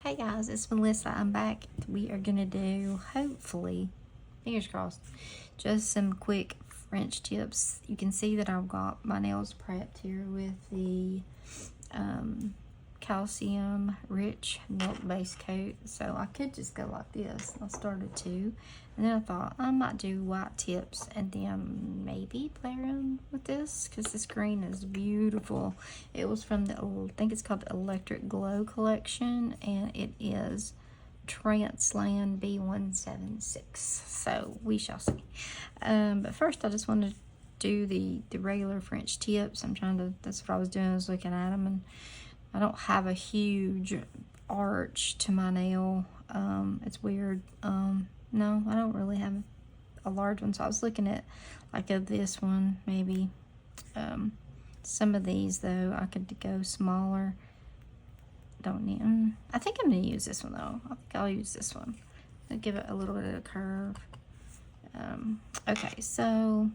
Hey guys, it's Melissa. I'm back. We are gonna do, hopefully, fingers crossed, just some quick French tips. You can see that I've got my nails prepped here with the calcium rich milk base coat. So I could just go like this. I started to, and then I thought I might do white tips and then maybe play around with this because this green is beautiful. It was from the, I think it's called the Electric Glow collection, and it is Transland B176. So we shall see. But first I just wanted to do the regular French tips. That's what I was doing, was looking at them, and I don't have a huge arch to my nail. It's weird. No, I don't really have a large one. So I was looking at like this one, maybe. Some of these though, I could go smaller. Don't need, I think I'm gonna use this one though. I think I'll use this one. I'll give it a little bit of a curve. Okay, so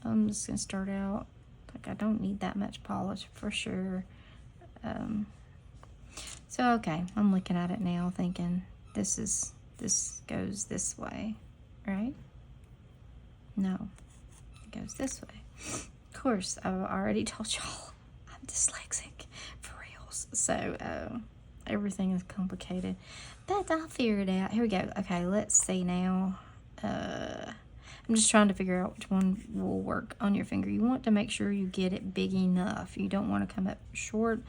I'm just gonna start out, like I don't need that much polish for sure. So okay, I'm looking at it now thinking this goes this way, right? No, it goes this way. Of course, I've already told y'all I'm dyslexic for reals. So everything is complicated, but I'll figure it out. Here we go. Okay, let's see now. I'm just trying to figure out which one will work on your finger. You want to make sure you get it big enough. You don't want to come up short.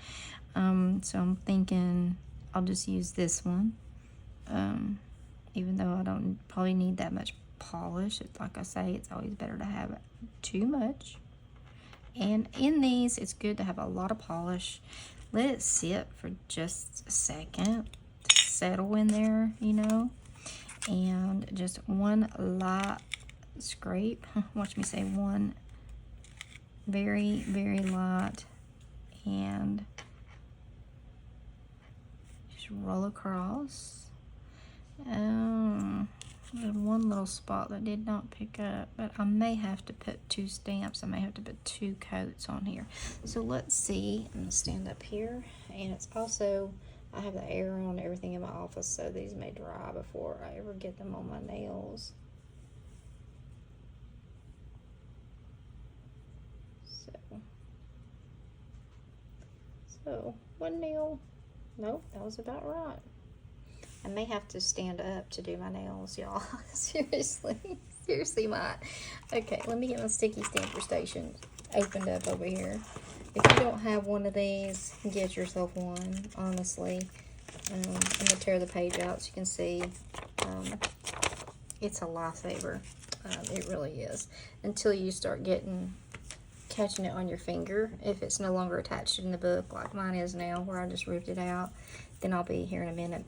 So I'm thinking I'll just use this one. Even though I don't probably need that much polish. Like I say, it's always better to have too much. And in these, it's good to have a lot of polish. Let it sit for just a second to settle in there, you know. And just one light scrape. Watch me say one very, very light, and just roll across. There's one little spot that did not pick up, but I may have to put two stamps. I may have to put two coats on here. So let's see. I'm gonna stand up here, and it's also, I have the air on everything in my office, so these may dry before I ever get them on my nails. So one nail, nope, that was about right. I may have to stand up to do my nails, y'all. seriously might. Okay, let me get my sticky stamper station opened up over here. If you don't have one of these, get yourself one, honestly. I'm going to tear the page out so you can see. It's a lifesaver. It really is. Until you start catching it on your finger. If it's no longer attached in the book, like mine is now, where I just ripped it out, then I'll be here in a minute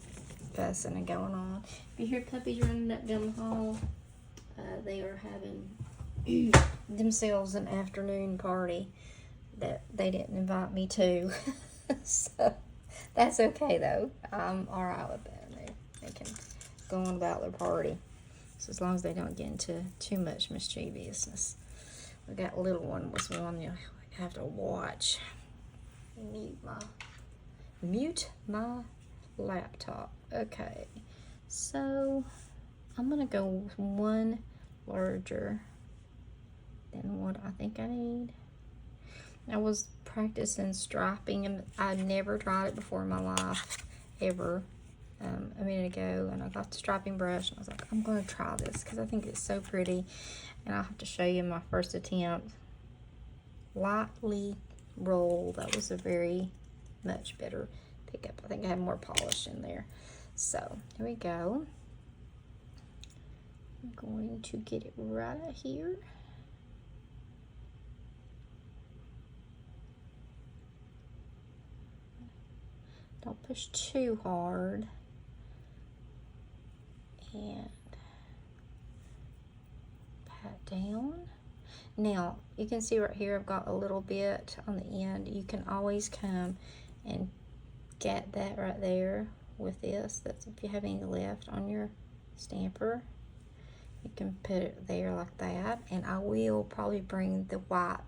fussing and going on. If you hear puppies running up down the hall, they are having themselves an afternoon party that they didn't invite me to. So that's okay though. I'm all right with that. They can go on about their party, so as long as they don't get into too much mischievousness. We got little one was one you have to watch. Mute my laptop. Okay, so I'm gonna go with one larger than what I think I need. I was practicing striping, and I never tried it before in my life ever. A minute ago, and I got the striping brush, and I was like, I'm gonna try this because I think it's so pretty, and I'll have to show you my first attempt. Lightly roll. That was a very much better pickup. I think I have more polish in there. So here we go. I'm going to get it right here. Don't push too hard. And pat down. Now you can see right here I've got a little bit on the end. You can always come and get that right there with this. That's if you have any left on your stamper, you can put it there like that. And I will probably bring the white,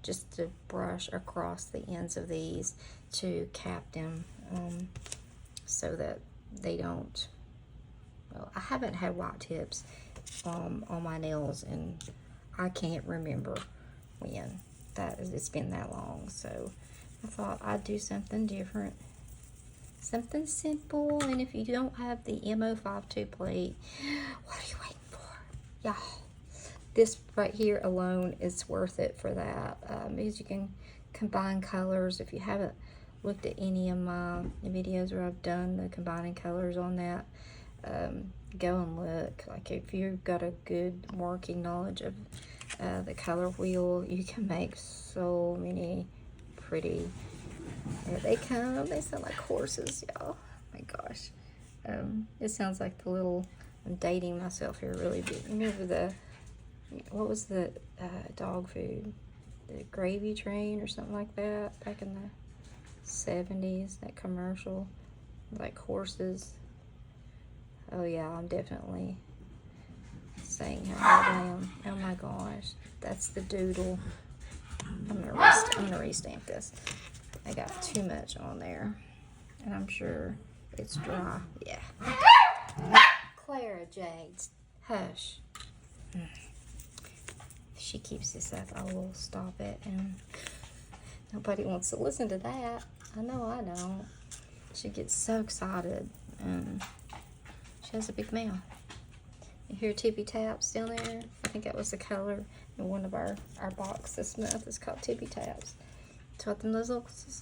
just to brush across the ends of these to cap them. so that they don't, well, I haven't had white tips on my nails, and I can't remember when. It's been that long, so I thought I'd do something different. Something simple, and if you don't have the MO52 plate, what are you waiting for? Y'all, this right here alone is worth it for that, because you can combine colors. If you haven't looked at any of my videos where I've done the combining colors on that, go and look. Like, if you've got a good working knowledge of the color wheel, you can make so many pretty. There they come. They sound like horses, y'all. Oh my gosh. It sounds like the little, I'm dating myself here really big. Remember the, what was the dog food? The Gravy Train or something like that back in the 70s, that commercial, like horses. Oh yeah, I'm definitely saying how old I am. Oh my gosh, that's the doodle. I'm gonna restamp this. I got too much on there, and I'm sure it's dry. Yeah. Clara Jades, hush. If she keeps this up, I will stop it, and nobody wants to listen to that. I know I don't. She gets so excited, and she has a big mouth. You hear tippy taps down there? I think that was the color in one of our box this month. It's called Tippy Taps. That's what those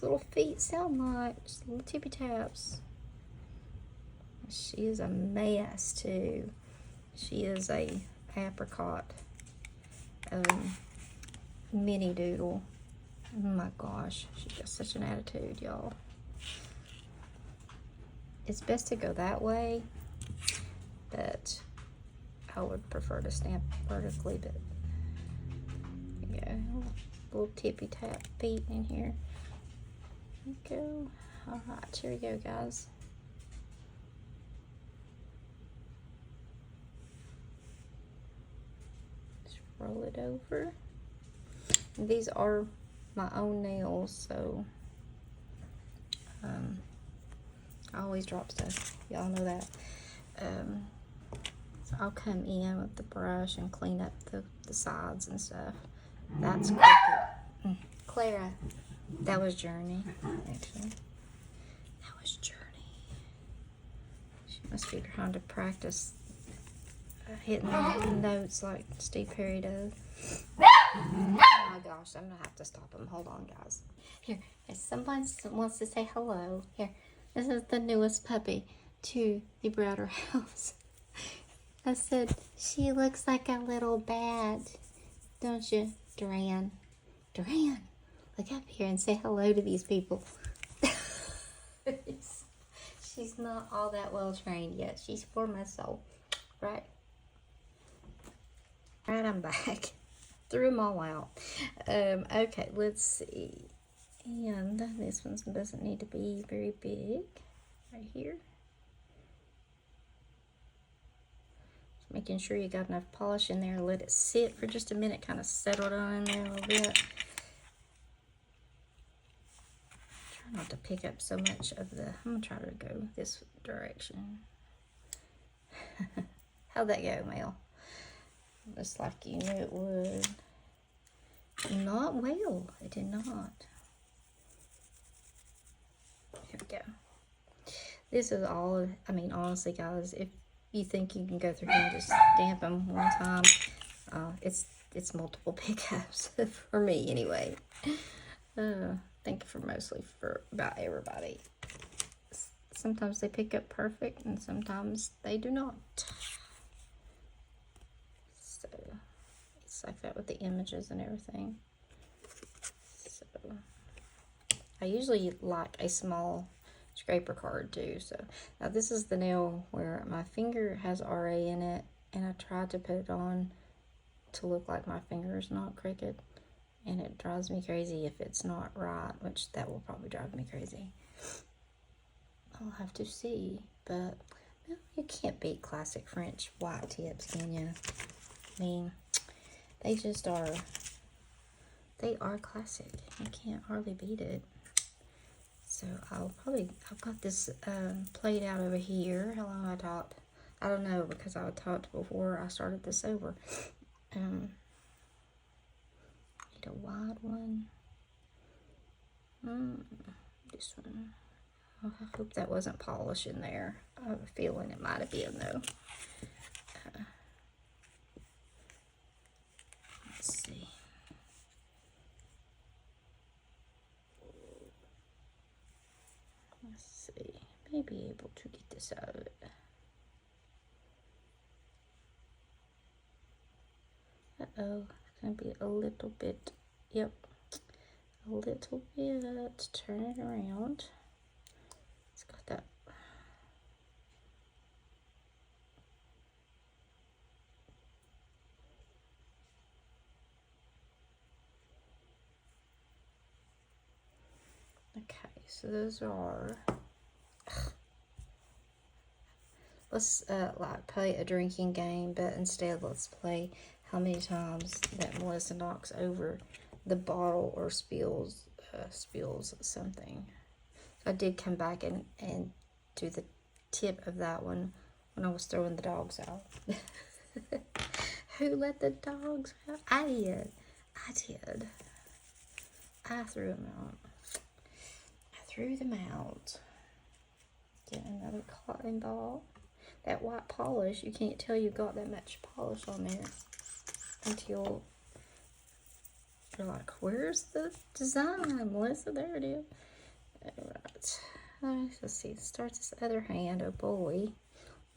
little feet sound like. Just little tippy taps. She is a mess too. She is a apricot mini doodle. Oh my gosh, she's got such an attitude, y'all. It's best to go that way, but I would prefer to stamp vertically. But there you go, little tippy tap feet in here. There we go. All right, here we go, guys. Just roll it over. And these are my own nails, so I always drop stuff. Y'all know that. So I'll come in with the brush and clean up the sides and stuff. That's crooked. Clara, that was Journey, actually. That was Journey. She must be trying to practice hitting the notes like Steve Perry does. Oh my gosh, I'm gonna have to stop him. Hold on, guys. Here, if someone wants to say hello, here. This is the newest puppy to the Browder house. I said, she looks like a little bat, don't you, Duran? Duran, look up here and say hello to these people. She's not all that well trained yet. She's 4 months old, right? Right, I'm back. Threw them all out. Okay, let's see. And this one doesn't need to be very big. Right here. Just making sure you got enough polish in there. Let it sit for just a minute. Kind of settle down in there a little bit. Try not to pick up so much of the... I'm going to try to go this direction. How'd that go, Mel? Looks like you knew it would. Not well. It did not. Here we go. This is all, I mean, honestly, guys, if you think you can go through here and just stamp them one time, it's multiple pickups for me anyway. I think mostly for about everybody. Sometimes they pick up perfect, and sometimes they do not. So it's like that with the images and everything. So I usually like a small scraper card too. So now this is the nail where my finger has RA in it, and I tried to put it on to look like my finger is not crooked, and it drives me crazy if it's not right, which that will probably drive me crazy. I'll have to see, but well, you can't beat classic French white tips, can you? I mean, they just are, they are classic. You can't hardly beat it. So I've got this plate out over here. How long I talked? I don't know, because I talked before I started this over. Need a wide one. This one. Oh, I hope that wasn't polish in there. I have a feeling it might have been though. Let's see. Let's see. May be able to get this out of it. Uh-oh, it's gonna be a little bit. Yep, a little bit. Turn it around. It's got that. Okay, so those are. Let's like play a drinking game, but instead let's play how many times that Melissa knocks over the bottle or spills something. I did come back and do the tip of that one when I was throwing the dogs out. Who let the dogs out? I did. I threw them out. Get another cotton ball. That white polish, you can't tell you got that much polish on there until you're like, where's the design, Melissa? There it is. Alright. Let's see. Start this other hand. Oh boy.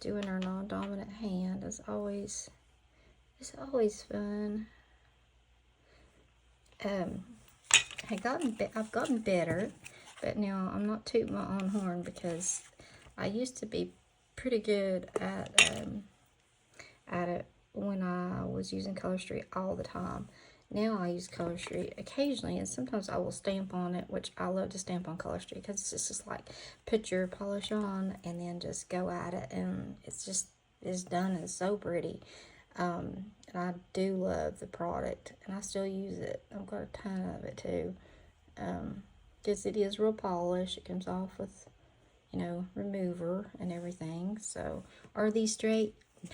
Doing our non-dominant hand is always fun. I've gotten better, but now I'm not tooting my own horn, because I used to be pretty good at it when I was using Color Street all the time. Now I use Color Street occasionally, and sometimes I will stamp on it, which I love to stamp on Color Street because it's just like put your polish on and then just go at it, and it's done and it's so pretty. And I do love the product, and I still use it. I've got a ton of it too, because it is real polish. It comes off with, you know, remover and everything. So, are these straight? No.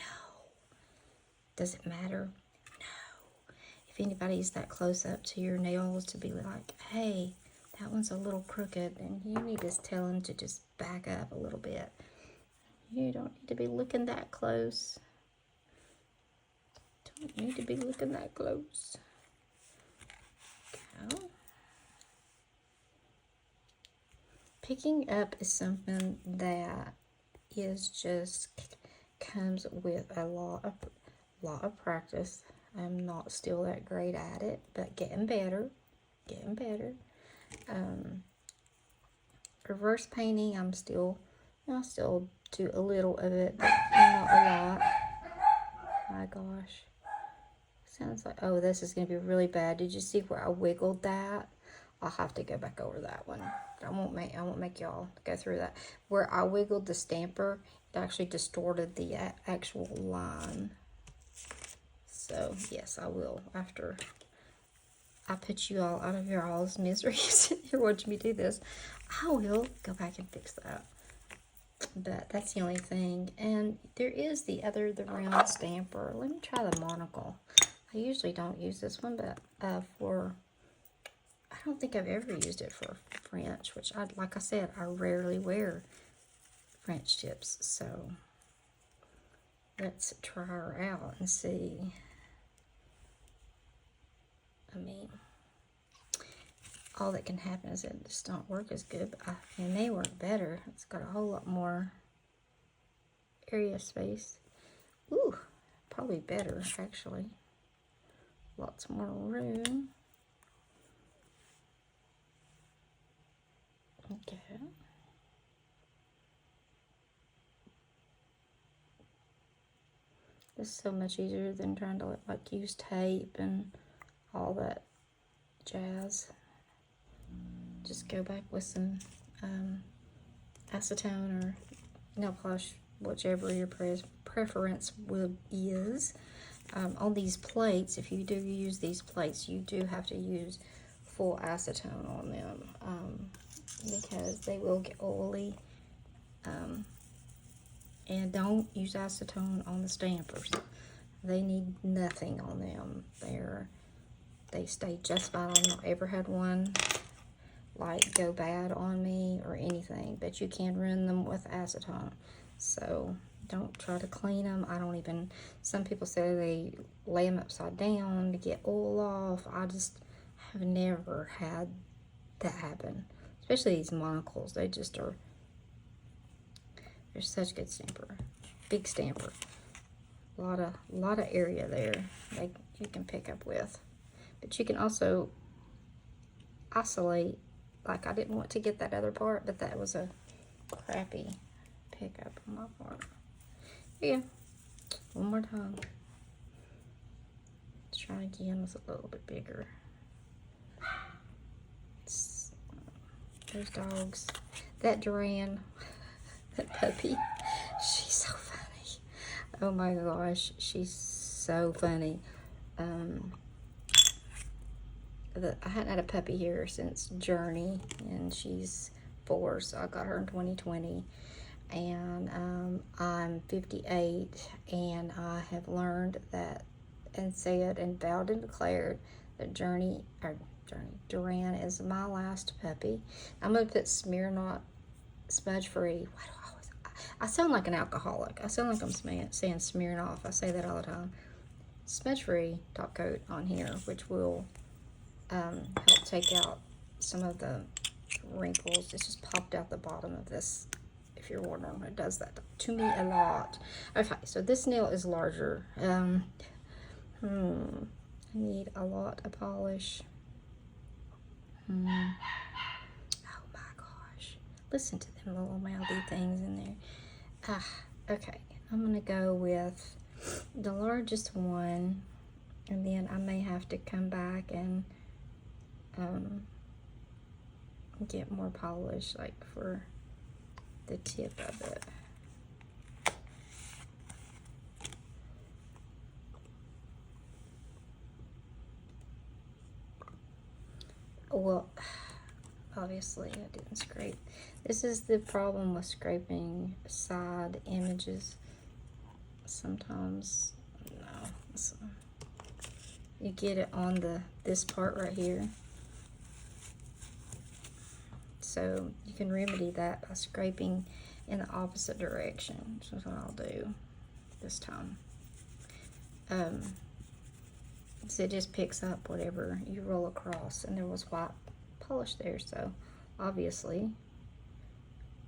Does it matter? No. If anybody's that close up to your nails to be like, hey, that one's a little crooked, then you need to tell them to just back up a little bit. You don't need to be looking that close. Don't need to be looking that close. Okay. Picking up is something that comes with a lot of practice. I'm not still that great at it, but getting better. Reverse painting, I still do a little of it, but not a lot. My gosh. Sounds like, oh, this is going to be really bad. Did you see where I wiggled that? I'll have to go back over that one. I won't make y'all go through that. Where I wiggled the stamper, it actually distorted the actual line. So, yes, I will. After I put you all out of your all's misery, you're watching me do this, I will go back and fix that. But that's the only thing. And there is the round stamper. Let me try the monocle. I usually don't use this one, but I don't think I've ever used it for French, which, like I said, I rarely wear French tips. So let's try her out and see. I mean, all that can happen is it just don't work as good, but it may work better. It's got a whole lot more area space. Ooh, probably better, actually. Lots more room. Okay. This is so much easier than trying to like use tape and all that jazz. Just go back with some acetone or nail polish, whichever your preference is. On these plates, if you do use these plates, you do have to use full acetone on them. because they will get oily. And don't use acetone on the stampers. They need nothing on them. They stay just fine. I've not ever had one like go bad on me or anything, but you can ruin them with acetone. So don't try to clean them. I don't even, some people say they lay them upside down to get oil off. I just have never had that happen. Especially these monocles. They just are, they're such good stamper. Big stamper. A lot of area there like you can pick up with. But you can also isolate. Like, I didn't want to get that other part, but that was a crappy pickup on my part. Yeah. One more time. Let's try again with a little bit bigger. Those dogs. That Duran, that puppy, she's so funny. Oh my gosh, she's so funny. I hadn't had a puppy here since Journey, and she's 4, so I got her in 2020. And I'm 58, and I have learned that and said and vowed and declared that Duran is my last puppy. I'm going to put Smirnoff smudge free. Why do I always, I sound like an alcoholic. I sound like I'm saying Smirnoff. I say that all the time. Smudge free top coat on here, which will help take out some of the wrinkles. It's just popped out the bottom of this. If you're wondering, it does that to me a lot. Okay, so this nail is larger. I need a lot of polish. Oh my gosh. Listen to them little mouthy things in there. Okay. I'm going to go with the largest one. And then I may have to come back and get more polish, like for the tip of it. Well, obviously I didn't scrape. This is the problem with scraping side images. Sometimes, no, you get it on this part right here. So you can remedy that by scraping in the opposite direction, which is what I'll do this time. So it just picks up whatever you roll across, and there was white polish there, so obviously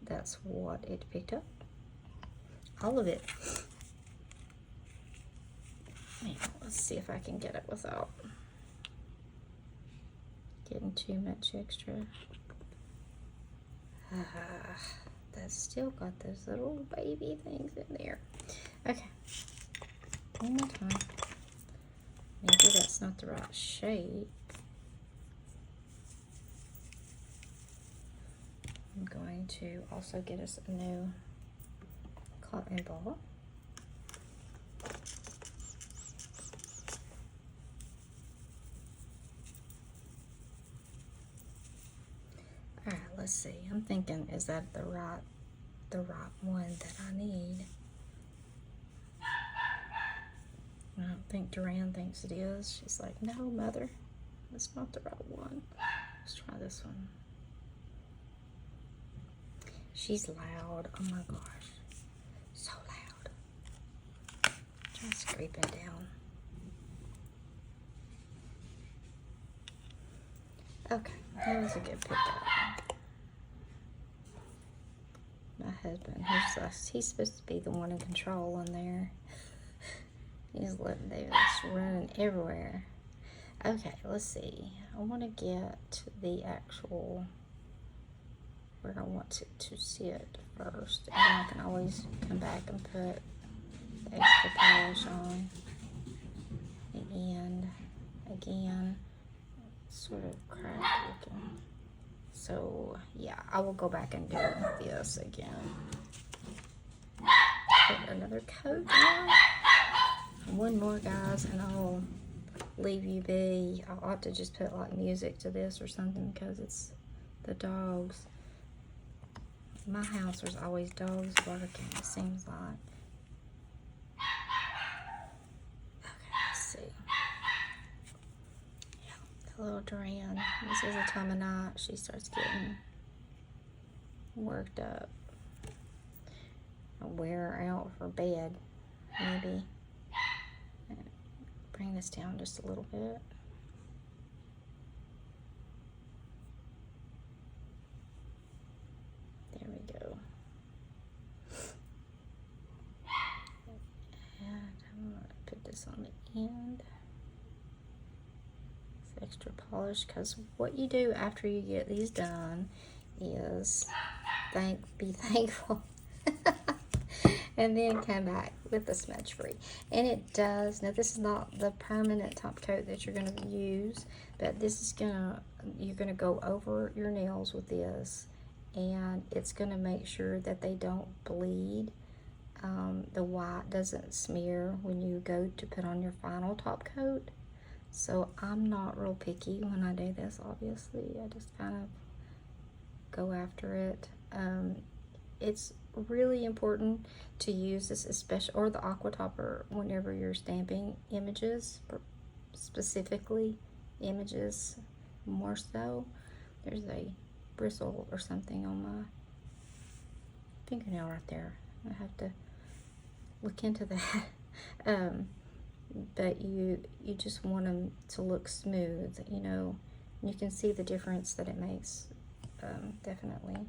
that's what it picked up. All of it. Now, let's see if I can get it without getting too much extra. That's still got those little baby things in there. Okay, one more time. Maybe that's not the right shape. I'm going to also get us a new cotton ball. All right, let's see. I'm thinking, is that the right one that I need? I don't think Duran thinks it is. She's like, no, mother, that's not the right one. Let's try this one. She's loud. Oh my gosh. So loud. Try scraping down. Okay, that was a good pickup. My husband, he's supposed to be the one in control in there. He's letting them just running everywhere. Okay, let's see. I want to get the actual where I want it to sit first, and then I can always come back and put the extra polish on the end again. Sort of cracked looking. So yeah, I will go back and do this again. Put another coat on. One more, guys, and I'll leave you be. I ought to just put like music to this or something because it's the dogs. My house, there's always dogs barking, it seems like. Okay, let's see. Yeah, the little Duran. This is the time of night she starts getting worked up. I'll wear her out for bed, maybe. Bring this down just a little bit. There we go. And I'm going to put this on the end. It's extra polish, because what you do after you get these done is be thankful. And then come back with the smudge free. And it does, now this is not the permanent top coat that you're gonna use, but this is you're gonna go over your nails with this, and it's gonna make sure that they don't bleed. The white doesn't smear when you go to put on your final top coat. So I'm not real picky when I do this, obviously. I just kind of go after it. It's really important to use this, especially, or the aqua topper, whenever you're stamping images, specifically images more so. There's a bristle or something on my fingernail right there. I have to look into that. But you just want them to look smooth, you know. You can see the difference that it makes, definitely.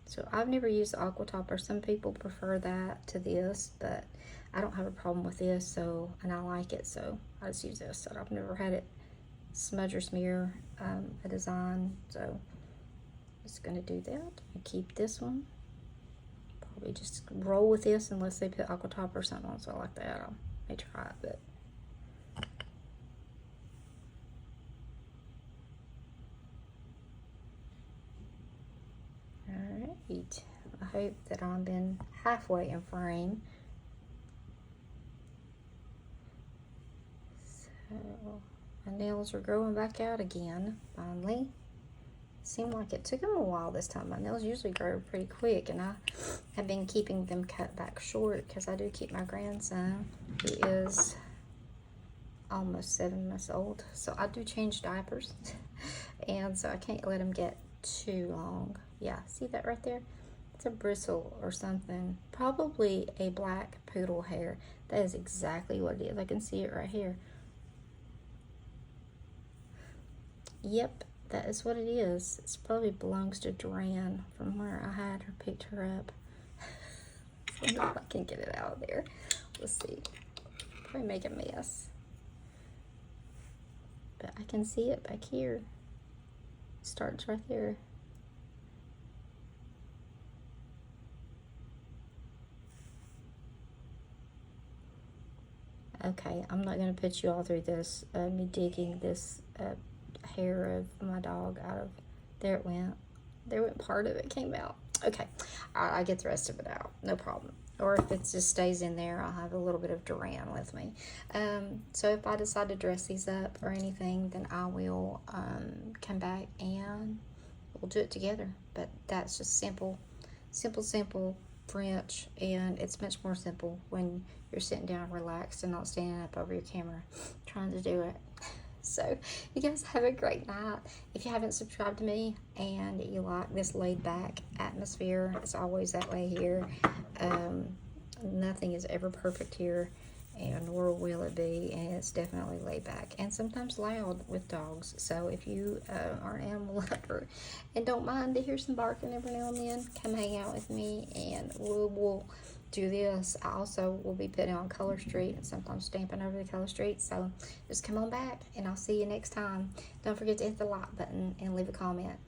So I've never used the aqua topper. Some people prefer that to this, but I don't have a problem with this, so, and I like it, so I just use this. So I've never had it smudge or smear a design, so just gonna do that and keep this one. Probably just roll with this unless they put aqua topper or something on, so I like that. I may try it, but alright. I hope that I've been halfway in frame. So my nails are growing back out again, finally. Seemed like it took them a while this time. My nails usually grow pretty quick, and I have been keeping them cut back short because I do keep my grandson, who is almost 7 months old. So I do change diapers, and so I can't let him get too long. Yeah, see that right there? It's a bristle or something. Probably a black poodle hair. That is exactly what it is. I can see it right here. Yep, that is what it is. It probably belongs to Duran from where I had her, picked her up. I wonder if I can get it out of there. Let's see. Probably make a mess. But I can see it back here. It starts right there. Okay, I'm not going to put you all through this, me digging this hair of my dog out of, there it went. There went part of it, came out. Okay, I get the rest of it out, no problem. Or if it just stays in there, I'll have a little bit of Duran with me. So if I decide to dress these up or anything, then I will come back and we'll do it together. But that's just simple French, and it's much more simple when you're sitting down relaxed and not standing up over your camera trying to do it. So you guys have a great night. If you haven't subscribed to me and you like this laid back atmosphere, it's always that way here. Nothing is ever perfect here, and nor will it be, and it's definitely laid back and sometimes loud with dogs. So if you are an animal lover and don't mind to hear some barking every now and then, come hang out with me and we'll do this. I also will be putting on Color Street and sometimes stamping over the Color Street. So just come on back and I'll see you next time. Don't forget to hit the like button and leave a comment.